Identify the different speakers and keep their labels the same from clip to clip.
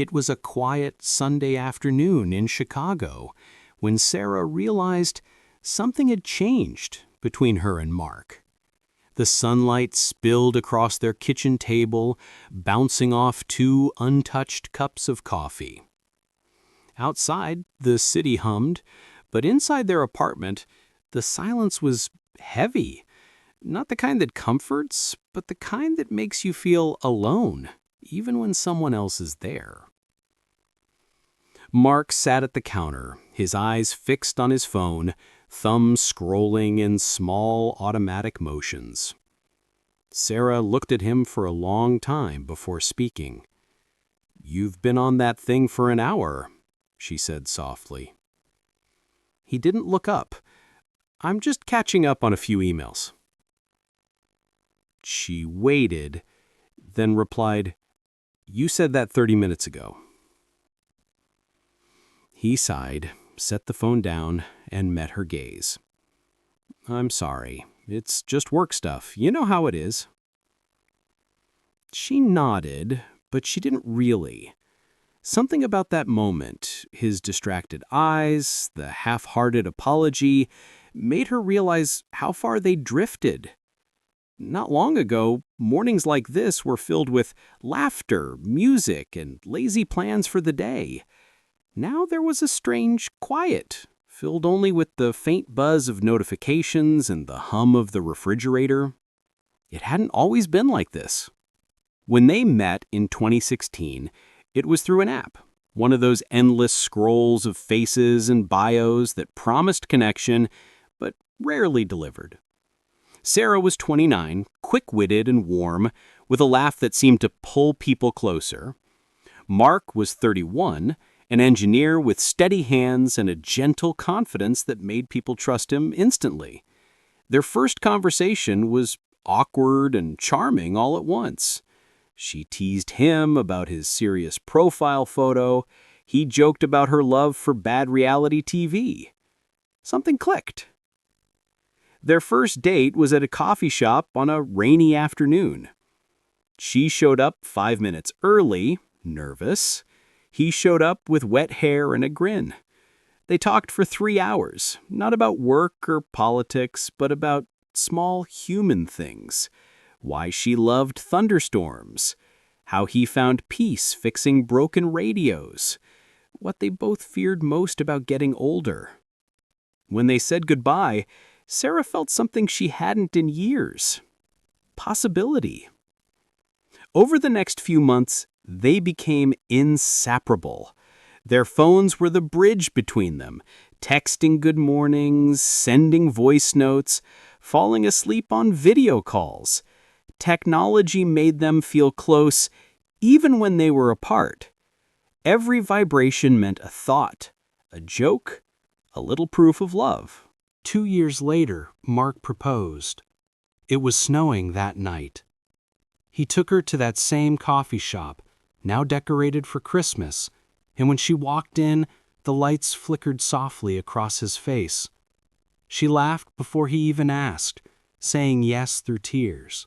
Speaker 1: It was a quiet Sunday afternoon in Chicago when Sarah realized something had changed between her and Mark. The sunlight spilled across their kitchen table, bouncing off 2 untouched cups of coffee. Outside, the city hummed, but inside their apartment, the silence was heavy. Not the kind that comforts, but the kind that makes you feel alone, even when someone else is there. Mark sat at the counter, his eyes fixed on his phone, thumb scrolling in small automatic motions. Sarah looked at him for a long time before speaking. "You've been on that thing for an hour," she said softly. He didn't look up. "I'm just catching up on a few emails." She waited, then replied, "You said that 30 minutes ago." He sighed, set the phone down, and met her gaze. "I'm sorry. It's just work stuff. You know how it is." She nodded, but she didn't really. Something about that moment, his distracted eyes, the half-hearted apology, made her realize how far they'd drifted. Not long ago, mornings like this were filled with laughter, music, and lazy plans for the day. Now there was a strange quiet, filled only with the faint buzz of notifications and the hum of the refrigerator. It hadn't always been like this. When they met in 2016, it was through an app, one of those endless scrolls of faces and bios that promised connection, but rarely delivered. Sarah was 29, quick-witted and warm, with a laugh that seemed to pull people closer. Mark was 31, an engineer with steady hands and a gentle confidence that made people trust him instantly. Their first conversation was awkward and charming all at once. She teased him about his serious profile photo. He joked about her love for bad reality TV. Something clicked. Their first date was at a coffee shop on a rainy afternoon. She showed up 5 minutes early, nervous. He showed up with wet hair and a grin. They talked for 3 hours, not about work or politics, but about small human things. Why she loved thunderstorms, how he found peace fixing broken radios, what they both feared most about getting older. When they said goodbye, Sarah felt something she hadn't in years. Possibility. Over the next few months, they became inseparable. Their phones were the bridge between them, texting good mornings, sending voice notes, falling asleep on video calls. Technology made them feel close even when they were apart. Every vibration meant a thought, a joke, a little proof of love. 2 years later, Mark proposed. It was snowing that night. He took her to that same coffee shop, now decorated for Christmas, and when she walked in, the lights flickered softly across his face. She laughed before he even asked, saying yes through tears.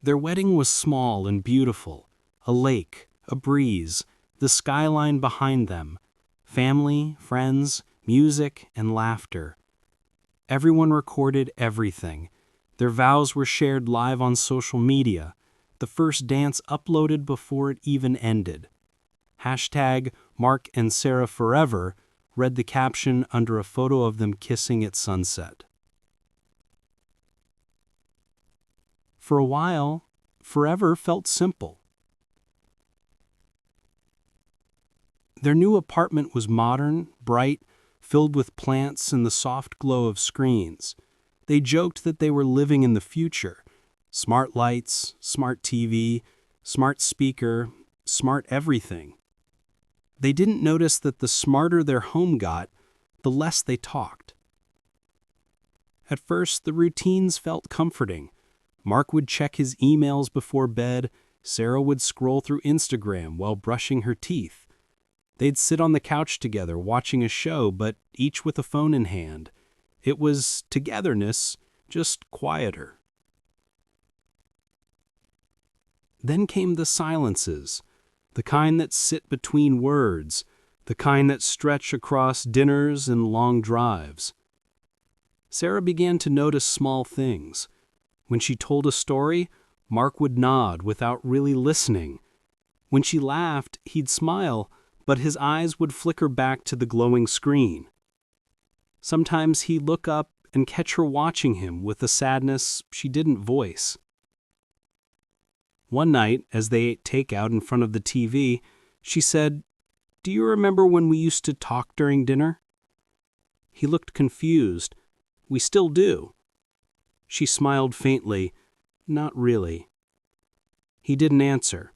Speaker 1: Their wedding was small and beautiful, a lake, a breeze, the skyline behind them, family, friends, music, and laughter. Everyone recorded everything. Their vows were shared live on social media, the first dance uploaded before it even ended. #MarkandSarahForever read the caption under a photo of them kissing at sunset. For a while, forever felt simple. Their new apartment was modern, bright, filled with plants and the soft glow of screens. They joked that they were living in the future. Smart lights, smart TV, smart speaker, smart everything. They didn't notice that the smarter their home got, the less they talked. At first, the routines felt comforting. Mark would check his emails before bed. Sarah would scroll through Instagram while brushing her teeth. They'd sit on the couch together watching a show, but each with a phone in hand. It was togetherness, just quieter. Then came the silences, the kind that sit between words, the kind that stretch across dinners and long drives. Sarah began to notice small things. When she told a story, Mark would nod without really listening. When she laughed, he'd smile, but his eyes would flicker back to the glowing screen. Sometimes he'd look up and catch her watching him with a sadness she didn't voice. One night, as they ate takeout in front of the TV, she said, "Do you remember when we used to talk during dinner?" He looked confused. "We still do." She smiled faintly. "Not really." He didn't answer.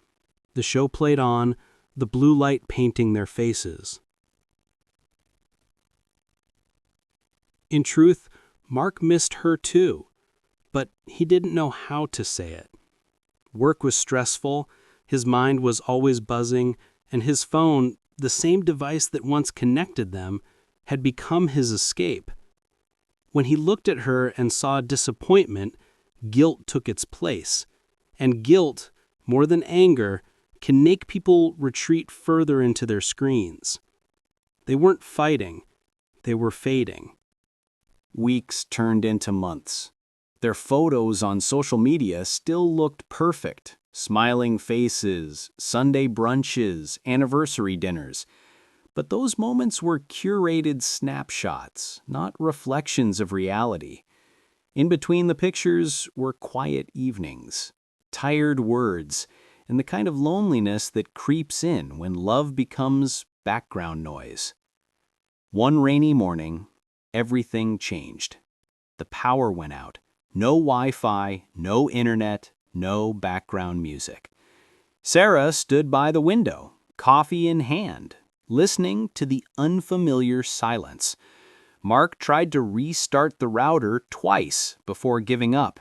Speaker 1: The show played on, the blue light painting their faces. In truth, Mark missed her too, but he didn't know how to say it. Work was stressful, his mind was always buzzing, and his phone, the same device that once connected them, had become his escape. When he looked at her and saw disappointment, guilt took its place. And guilt, more than anger, can make people retreat further into their screens. They weren't fighting, they were fading. Weeks turned into months. Their photos on social media still looked perfect. Smiling faces, Sunday brunches, anniversary dinners. But those moments were curated snapshots, not reflections of reality. In between the pictures were quiet evenings, tired words, and the kind of loneliness that creeps in when love becomes background noise. One rainy morning, everything changed. The power went out. No Wi-Fi, no internet, no background music. Sarah stood by the window, coffee in hand, listening to the unfamiliar silence. Mark tried to restart the router twice before giving up.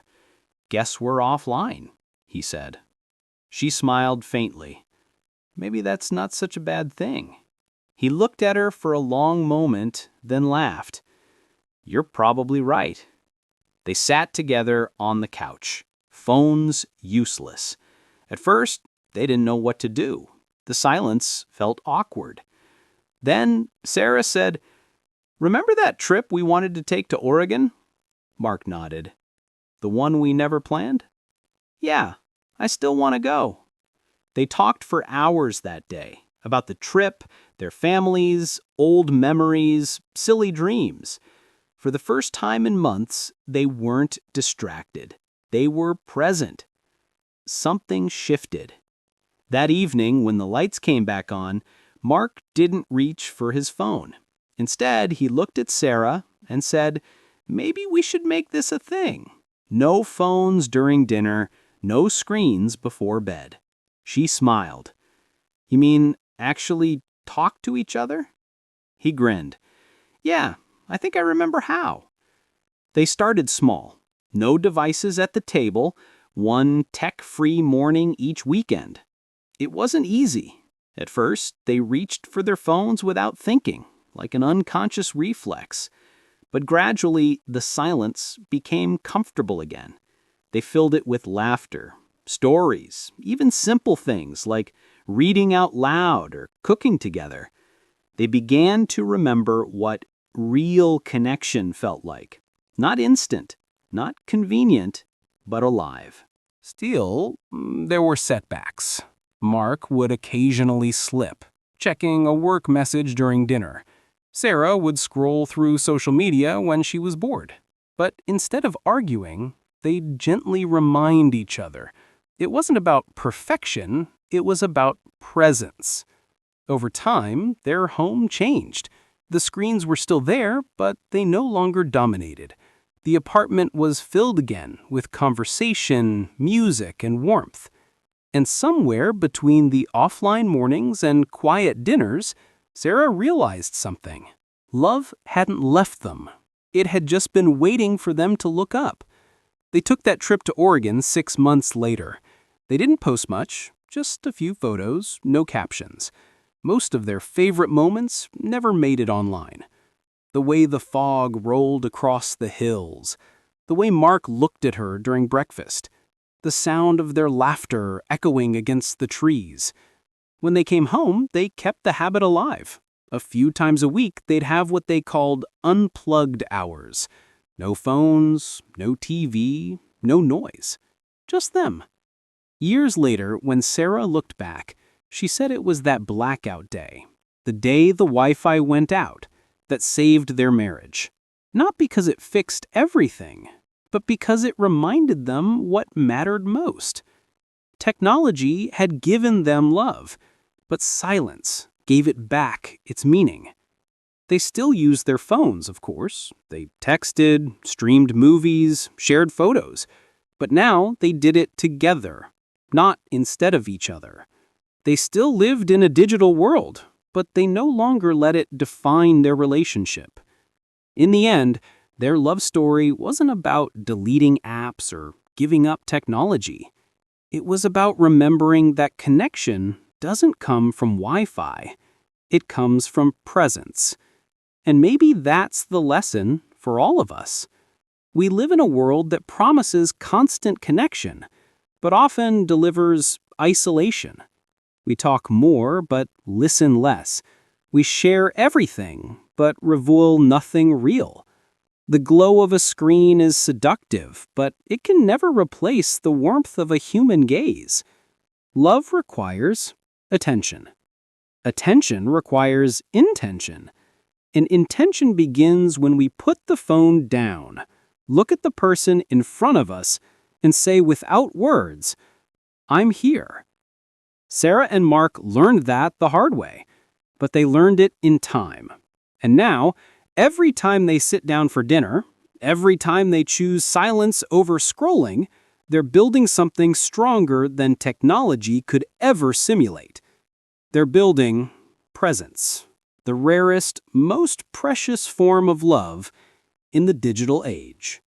Speaker 1: "Guess we're offline," he said. She smiled faintly. Maybe that's not such a bad thing. He looked at her for a long moment, then laughed. "You're probably right." They sat together on the couch, phones useless. At first, they didn't know what to do. The silence felt awkward. Then Sarah said, "Remember that trip we wanted to take to Oregon?" Mark nodded. "The one we never planned?" "Yeah, I still want to go." They talked for hours that day about the trip, their families, old memories, silly dreams. For the first time in months, they weren't distracted. They were present. Something shifted. That evening, when the lights came back on, Mark didn't reach for his phone. Instead, he looked at Sarah and said, "Maybe we should make this a thing. No phones during dinner, no screens before bed." She smiled. "You mean actually talk to each other?" He grinned. "Yeah, I think I remember how." They started small. No devices at the table, one tech-free morning each weekend. It wasn't easy. At first, they reached for their phones without thinking, like an unconscious reflex. But gradually, the silence became comfortable again. They filled it with laughter, stories, even simple things like reading out loud or cooking together. They began to remember what real connection felt like. Not instant, not convenient, but alive. Still, there were setbacks. Mark would occasionally slip, checking a work message during dinner. Sarah would scroll through social media when she was bored. But instead of arguing, they'd gently remind each other. It wasn't about perfection, it was about presence. Over time, their home changed. The screens were still there, but they no longer dominated. The apartment was filled again with conversation, music, and warmth. And somewhere between the offline mornings and quiet dinners, Sarah realized something. Love hadn't left them. It had just been waiting for them to look up. They took that trip to Oregon 6 months later. They didn't post much, just a few photos, no captions. Most of their favorite moments never made it online. The way the fog rolled across the hills, the way Mark looked at her during breakfast, the sound of their laughter echoing against the trees. When they came home, they kept the habit alive. A few times a week, they'd have what they called unplugged hours. No phones, no TV, no noise. Just them. Years later, when Sarah looked back, she said it was that blackout day, the day the Wi-Fi went out, that saved their marriage. Not because it fixed everything, but because it reminded them what mattered most. Technology had given them love, but silence gave it back its meaning. They still used their phones, of course. They texted, streamed movies, shared photos. But now they did it together, not instead of each other. They still lived in a digital world, but they no longer let it define their relationship. In the end, their love story wasn't about deleting apps or giving up technology. It was about remembering that connection doesn't come from Wi-Fi. It comes from presence. And maybe that's the lesson for all of us. We live in a world that promises constant connection, but often delivers isolation. We talk more, but listen less. We share everything, but reveal nothing real. The glow of a screen is seductive, but it can never replace the warmth of a human gaze. Love requires attention. Attention requires intention. And intention begins when we put the phone down, look at the person in front of us, and say without words, "I'm here." Sarah and Mark learned that the hard way, but they learned it in time. And now, every time they sit down for dinner, every time they choose silence over scrolling, they're building something stronger than technology could ever simulate. They're building presence, the rarest, most precious form of love in the digital age.